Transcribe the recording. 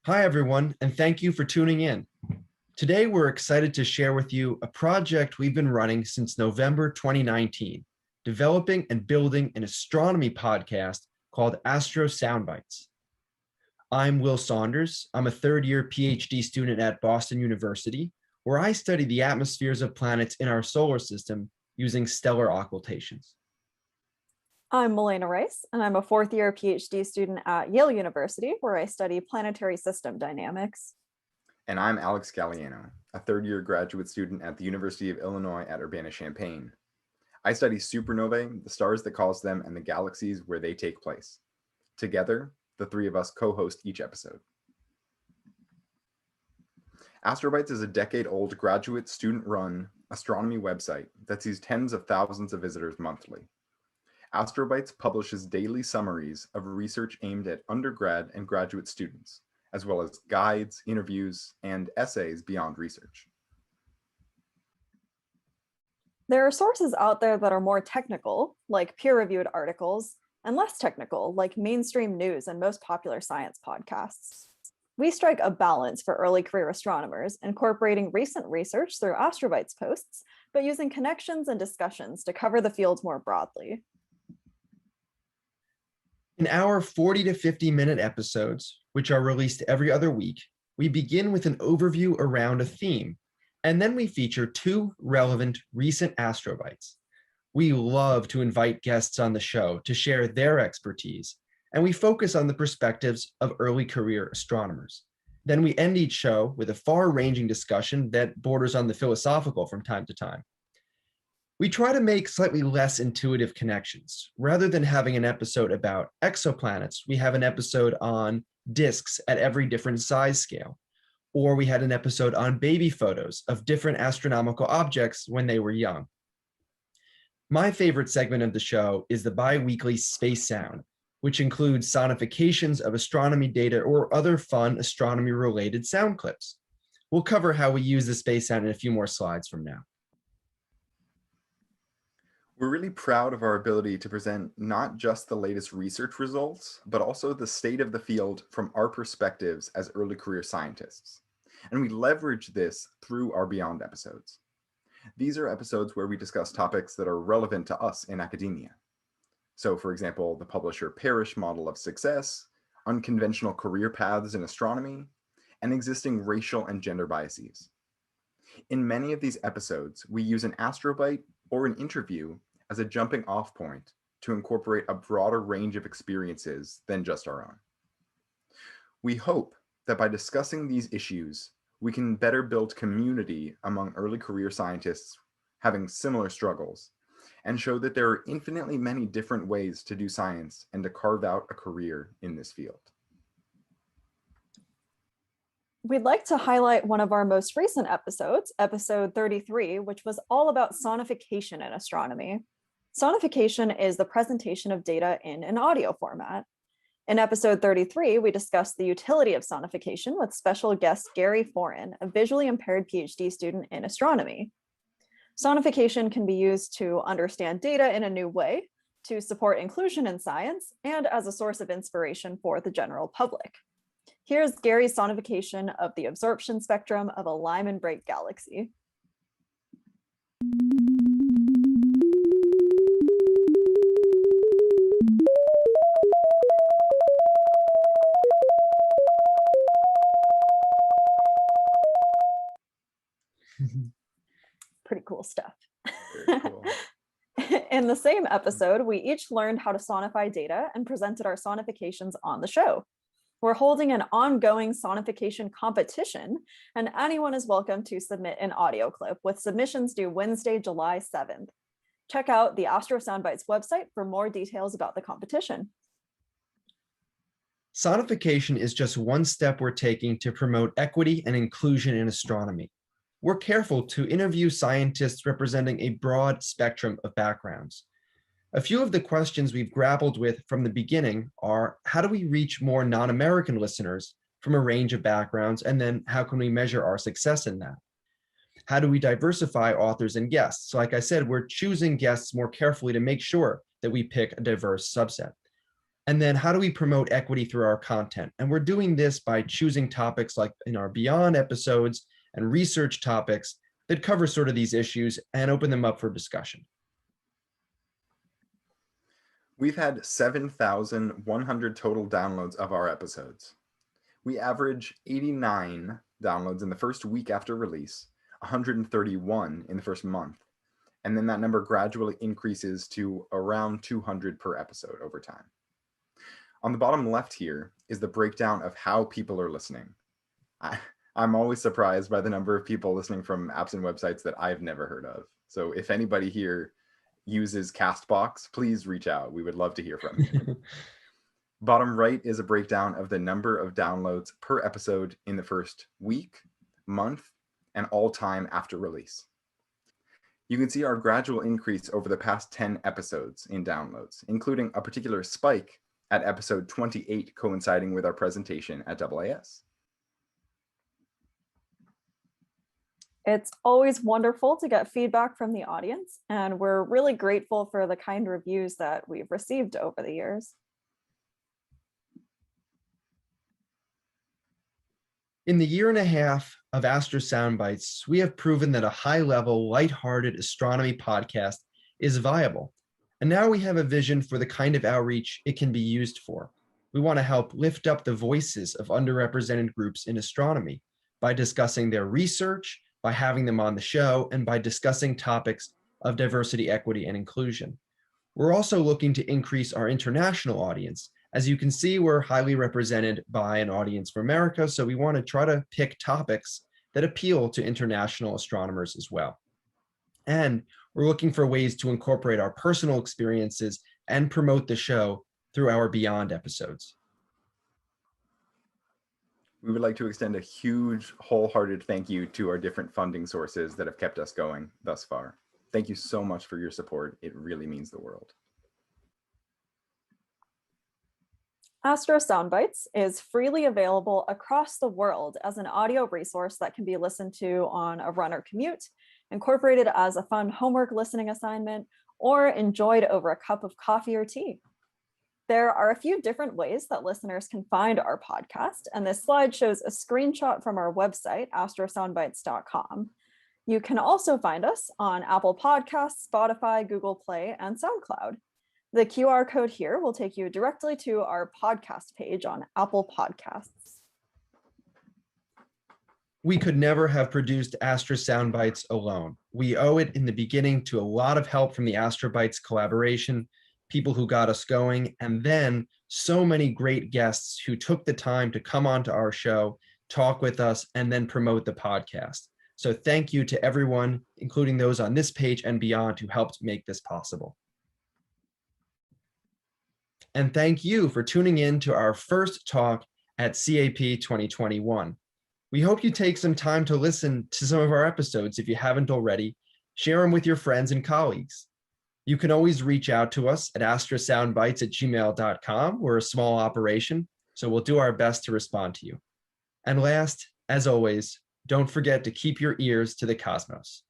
Hi, everyone, and thank you for tuning in. Today, we're excited to share with you a project we've been running since November 2019, developing and building an astronomy podcast called Astro Soundbites. I'm Will Saunders. I'm a third-year PhD student at Boston University, where I study the atmospheres of planets in our solar system using stellar occultations. I'm Malena Rice, and I'm a fourth-year PhD student at Yale University, where I study planetary system dynamics. And I'm Alex Gagliano, a third-year graduate student at the University of Illinois at Urbana-Champaign. I study supernovae, the stars that cause them, and the galaxies where they take place. Together, the three of us co-host each episode. Astrobites is a decade-old graduate student-run astronomy website that sees tens of thousands of visitors monthly. Astrobites publishes daily summaries of research aimed at undergrad and graduate students, as well as guides, interviews, and essays beyond research. There are sources out there that are more technical, like peer-reviewed articles, and less technical, like mainstream news and most popular science podcasts. We strike a balance for early career astronomers, incorporating recent research through Astrobites posts, but using connections and discussions to cover the field more broadly. In our 40 to 50-minute episodes, which are released every other week, we begin with an overview around a theme, and then we feature two relevant recent Astrobites. We love to invite guests on the show to share their expertise, and we focus on the perspectives of early career astronomers. Then we end each show with a far-ranging discussion that borders on the philosophical from time to time. We try to make slightly less intuitive connections. Rather than having an episode about exoplanets, we have an episode on disks at every different size scale. Or we had an episode on baby photos of different astronomical objects when they were young. My favorite segment of the show is the bi-weekly Space Sound, which includes sonifications of astronomy data or other fun astronomy-related sound clips. We'll cover how we use the Space Sound in a few more slides from now. We're really proud of our ability to present not just the latest research results, but also the state of the field from our perspectives as early career scientists. And we leverage this through our Beyond episodes. These are episodes where we discuss topics that are relevant to us in academia. So, for example, the publisher-parish model of success, unconventional career paths in astronomy, and existing racial and gender biases. In many of these episodes, we use an astrobite or an interview as a jumping off point to incorporate a broader range of experiences than just our own. We hope that by discussing these issues, we can better build community among early career scientists having similar struggles and show that there are infinitely many different ways to do science and to carve out a career in this field. We'd like to highlight one of our most recent episodes, episode 33, which was all about sonification in astronomy. Sonification is the presentation of data in an audio format. In episode 33, we discussed the utility of sonification with special guest Gary Foran, a visually impaired PhD student in astronomy. Sonification can be used to understand data in a new way, to support inclusion in science, and as a source of inspiration for the general public. Here's Gary's sonification of the absorption spectrum of a Lyman break galaxy. Pretty cool stuff. Very cool. In the same episode, we each learned how to sonify data and presented our sonifications on the show. We're holding an ongoing sonification competition, and anyone is welcome to submit an audio clip with submissions due Wednesday, July 7th. Check out the Astro Soundbites website for more details about the competition. Sonification is just one step we're taking to promote equity and inclusion in astronomy. We're careful to interview scientists representing a broad spectrum of backgrounds. A few of the questions we've grappled with from the beginning are, how do we reach more non-American listeners from a range of backgrounds, and then how can we measure our success in that? How do we diversify authors and guests? So like I said, we're choosing guests more carefully to make sure that we pick a diverse subset. And then how do we promote equity through our content? And we're doing this by choosing topics like in our Beyond episodes and research topics that cover sort of these issues and open them up for discussion. We've had 7,100 total downloads of our episodes. We average 89 downloads in the first week after release, 131 in the first month, and then that number gradually increases to around 200 per episode over time. On the bottom left here is the breakdown of how people are listening. I'm always surprised by the number of people listening from apps and websites that I've never heard of. So if anybody here uses Castbox, please reach out. We would love to hear from you. Bottom right is a breakdown of the number of downloads per episode in the first week, month, and all time after release. You can see our gradual increase over the past 10 episodes in downloads, including a particular spike at episode 28 coinciding with our presentation at AAS. It's always wonderful to get feedback from the audience, and we're really grateful for the kind reviews that we've received over the years. In the year and a half of Astro Soundbites, we have proven that a high-level, lighthearted astronomy podcast is viable. And now we have a vision for the kind of outreach it can be used for. We want to help lift up the voices of underrepresented groups in astronomy by discussing their research, by having them on the show, and by discussing topics of diversity, equity, and inclusion. We're also looking to increase our international audience. As you can see, we're highly represented by an audience from America, so we want to try to pick topics that appeal to international astronomers as well. And we're looking for ways to incorporate our personal experiences and promote the show through our Beyond episodes. We would like to extend a huge, wholehearted thank you to our different funding sources that have kept us going thus far. Thank you so much for your support. It really means the world. Astro Soundbites is freely available across the world as an audio resource that can be listened to on a run or commute, incorporated as a fun homework listening assignment, or enjoyed over a cup of coffee or tea. There are a few different ways that listeners can find our podcast, and this slide shows a screenshot from our website, astrosoundbites.com. You can also find us on Apple Podcasts, Spotify, Google Play, and SoundCloud. The QR code here will take you directly to our podcast page on Apple Podcasts. We could never have produced Astro Soundbites alone. We owe it in the beginning to a lot of help from the Astrobites collaboration, people who got us going, and then so many great guests who took the time to come onto our show, talk with us, and then promote the podcast. So thank you to everyone, including those on this page and beyond, who helped make this possible. And thank you for tuning in to our first talk at CAP 2021. We hope you take some time to listen to some of our episodes if you haven't already. Share them with your friends and colleagues. You can always reach out to us at astrosoundbites@gmail.com. We're a small operation, so we'll do our best to respond to you. And last, as always, don't forget to keep your ears to the cosmos.